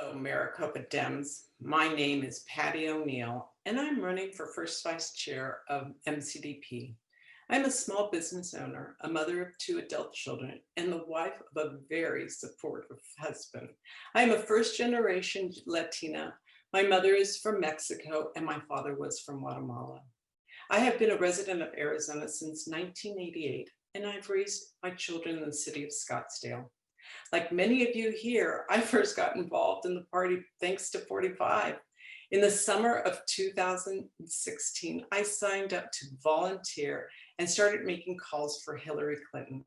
Hello, Maricopa Dems. My name is Patti O'Neil, and I'm running for first vice chair of MCDP. I'm a small business owner, a mother of 2 adult children, and the wife of a very supportive husband. I'm a first-generation Latina. My mother is from Mexico, and my father was from Guatemala. I have been a resident of Arizona since 1988, and I've raised my children in the city of Scottsdale. Like many of you here, I first got involved in the party thanks to 45. In the summer of 2016, I signed up to volunteer and started making calls for Hillary Clinton.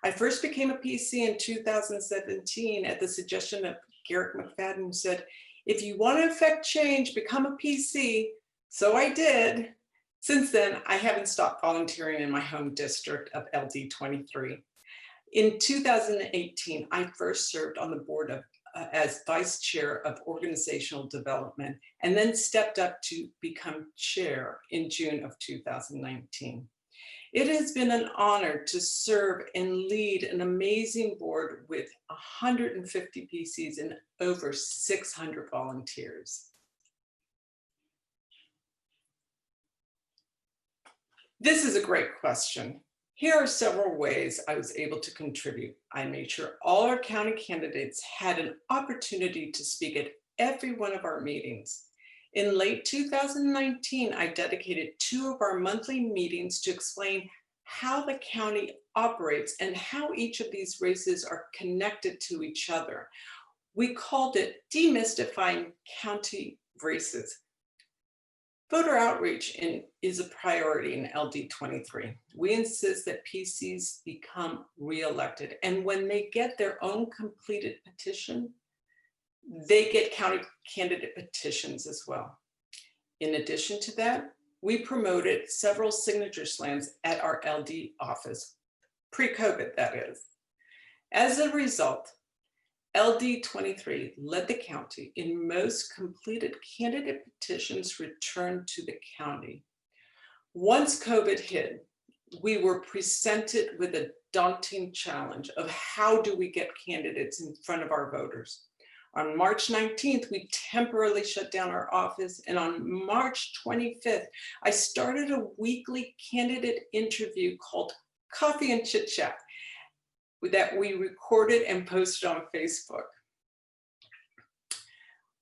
I first became a PC in 2017 at the suggestion of Garrett McFadden, who said, if you want to affect change, become a PC. So I did. Since then, I haven't stopped volunteering in my home district of LD 23. In 2018, I first served on the board of as vice chair of organizational development, and then stepped up to become chair in June of 2019. It has been an honor to serve and lead an amazing board with 150 PCs and over 600 volunteers. This is a great question. Here are several ways I was able to contribute. I made sure all our county candidates had an opportunity to speak at every one of our meetings. In late 2019, I dedicated 2 of our monthly meetings to explain how the county operates and how each of these races are connected to each other. We called it Demystifying County Races. Voter outreach is a priority in LD 23. We insist that PCs become re-elected, and when they get their own completed petition, they get county candidate petitions as well. In addition to that, we promoted several signature slams at our LD office, pre-COVID that is. As a result, LD 23 led the county in most completed candidate petitions returned to the county. Once COVID hit, we were presented with a daunting challenge of how do we get candidates in front of our voters. On March 19th, we temporarily shut down our office, and on March 25th, I started a weekly candidate interview called Coffee and Chit Chat that we recorded and posted on Facebook.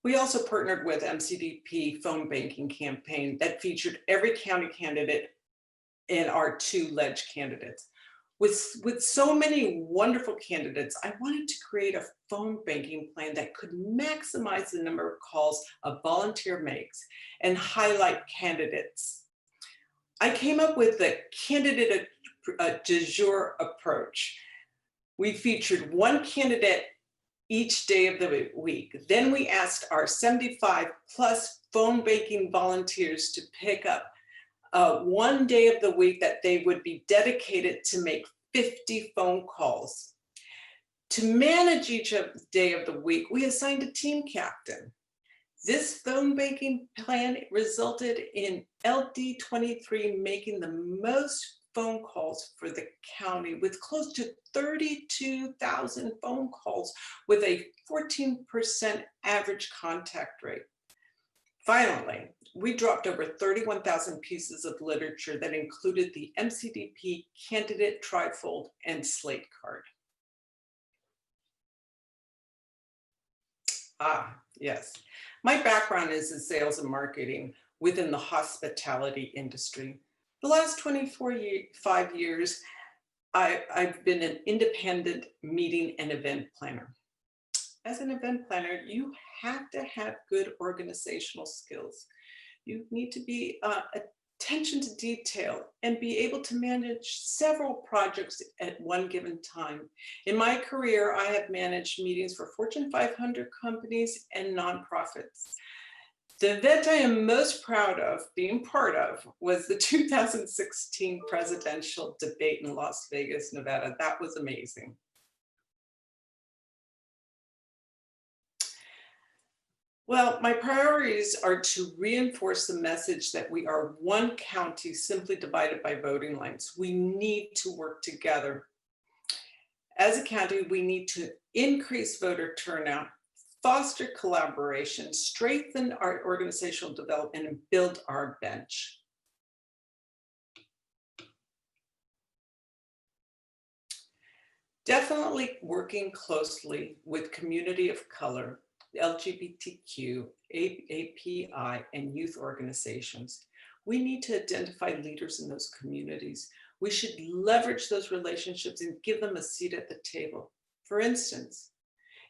We also partnered with MCDP phone banking campaign that featured every county candidate and our 2 ledge candidates. With so many wonderful candidates, I wanted to create a phone banking plan that could maximize the number of calls a volunteer makes and highlight candidates. I came up with the candidate du jour approach. We featured 1 candidate each day of the week. Then we asked our 75+ phone banking volunteers to pick up 1 day of the week that they would be dedicated to make 50 phone calls. To manage each day of the week, we assigned a team captain. This phone banking plan resulted in LD 23 making the most phone calls for the county, with close to 32,000 phone calls with a 14% average contact rate. Finally, we dropped over 31,000 pieces of literature that included the MCDP candidate trifold and slate card. Yes. My background is in sales and marketing within the hospitality industry. The last 25 years, I've been an independent meeting and event planner. As an event planner, you have to have good organizational skills. You need to be attention to detail and be able to manage several projects at one given time. In my career, I have managed meetings for Fortune 500 companies and nonprofits. The event I am most proud of being part of was the 2016 presidential debate in Las Vegas, Nevada. That was amazing. Well, my priorities are to reinforce the message that we are one county simply divided by voting lines. We need to work together. As a county, we need to increase voter turnout foster collaboration, strengthen our organizational development, and build our bench. Definitely working closely with community of color, LGBTQ, API, and youth organizations. We need to identify leaders in those communities. We should leverage those relationships and give them a seat at the table. For instance,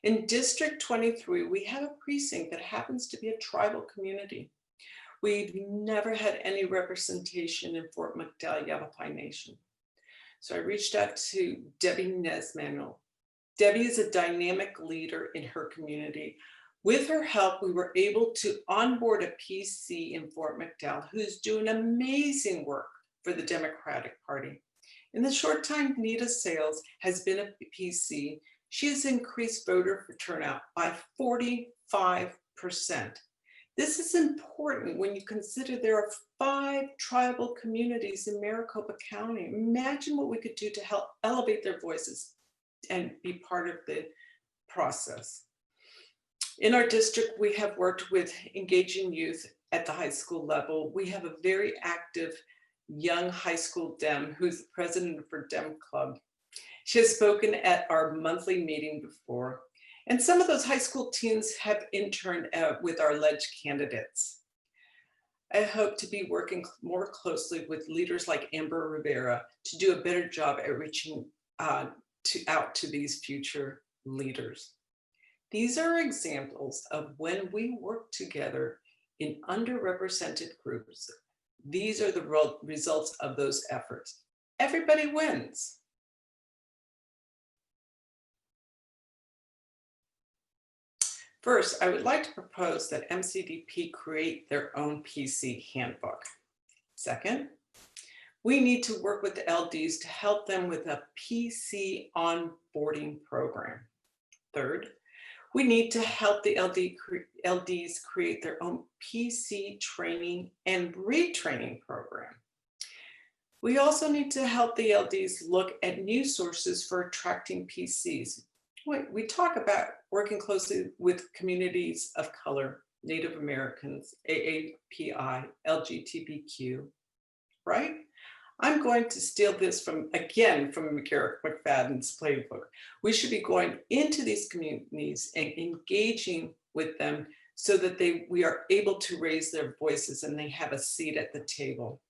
in District 23, we have a precinct that happens to be a tribal community. We've never had any representation in Fort McDowell Yavapai Nation. So I reached out to Debbie Nesmanuel. Debbie is a dynamic leader in her community. With her help, we were able to onboard a PC in Fort McDowell who's doing amazing work for the Democratic Party. In the short time Nita Sales has been a PC, she has increased voter turnout by 45%. This is important when you consider there are 5 tribal communities in Maricopa County. Imagine what we could do to help elevate their voices and be part of the process. In our district, we have worked with engaging youth at the high school level. We have a very active young high school Dem who's the president for Dem Club. She has spoken at our monthly meeting before. And some of those high school teens have interned with our ledge candidates. I hope to be working more closely with leaders like Amber Rivera to do a better job at reaching out to these future leaders. These are examples of when we work together in underrepresented groups. These are the results of those efforts. Everybody wins. First, I would like to propose that MCDP create their own PC handbook. Second, we need to work with the LDs to help them with a PC onboarding program. Third, we need to help the LDs create their own PC training and retraining program. We also need to help the LDs look at new sources for attracting PCs. We talk about working closely with communities of color, Native Americans, AAPI, LGBTQ, right? I'm going to steal this from McCarrick McFadden's playbook. We should be going into these communities and engaging with them so that we are able to raise their voices and they have a seat at the table.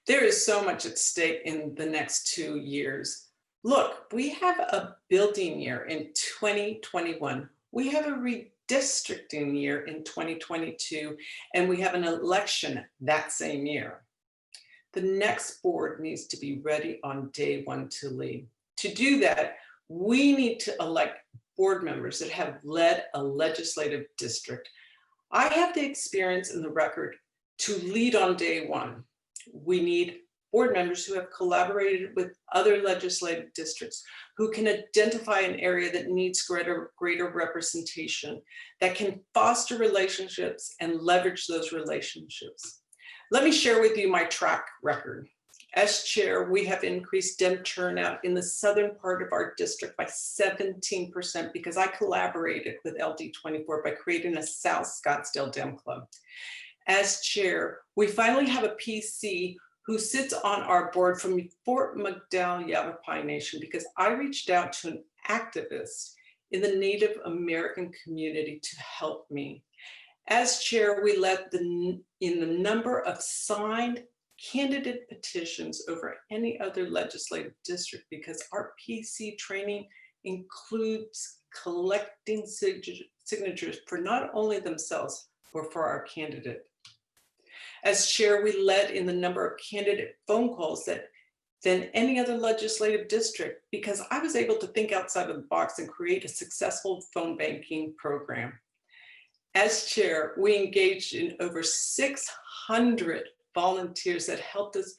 There is so much at stake in the next 2 years. Look, we have a building year in 2021. We have a redistricting year in 2022, and we have an election that same year. The next board needs to be ready on day 1 to lead. To do that, we need to elect board members that have led a legislative district. I have the experience and the record to lead on day 1. We need board members who have collaborated with other legislative districts, who can identify an area that needs greater representation, that can foster relationships and leverage those relationships. Let me share with you my track record. As chair, we have increased Dem turnout in the southern part of our district by 17% because I collaborated with LD24 by creating a South Scottsdale Dem Club. As chair, we finally have a PC who sits on our board from Fort McDowell Yavapai Nation because I reached out to an activist in the Native American community to help me. As chair, we led in the number of signed candidate petitions over any other legislative district because our PC training includes collecting signatures for not only themselves, but for our candidate. As chair, we led in the number of candidate phone calls than any other legislative district because I was able to think outside of the box and create a successful phone banking program. As chair, we engaged in over 600 volunteers that helped us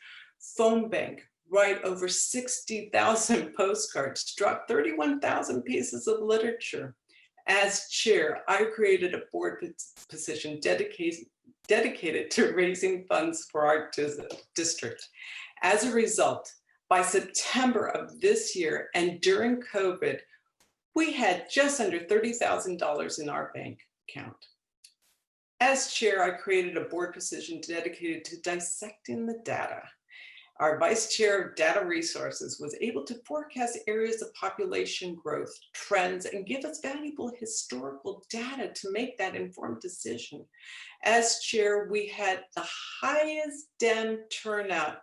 phone bank, write over 60,000 postcards, drop 31,000 pieces of literature. As chair, I created a board position dedicated to raising funds for our district. As a result, By September of this year and during COVID, we had just under $30,000 in our bank account. As chair, I created a board position dedicated to dissecting the data. Our vice chair of data resources was able to forecast areas of population growth, trends, and give us valuable historical data to make that informed decision. As chair, we had the highest Dem turnout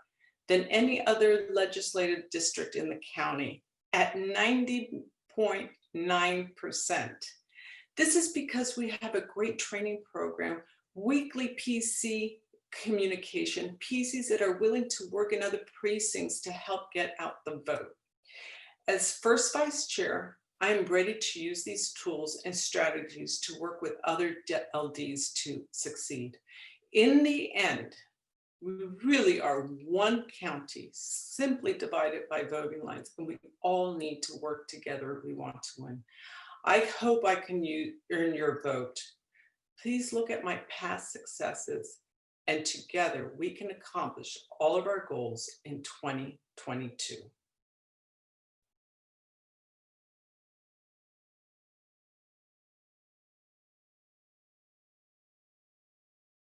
than any other legislative district in the county at 90.9%. This is because we have a great training program, weekly PC communication, PCs that are willing to work in other precincts to help get out the vote. As first vice chair, I am ready to use these tools and strategies to work with other LDs to succeed. In the end, we really are one county, simply divided by voting lines, and we all need to work together if we want to win. I hope I can earn your vote. Please look at my past successes, and together we can accomplish all of our goals in 2022.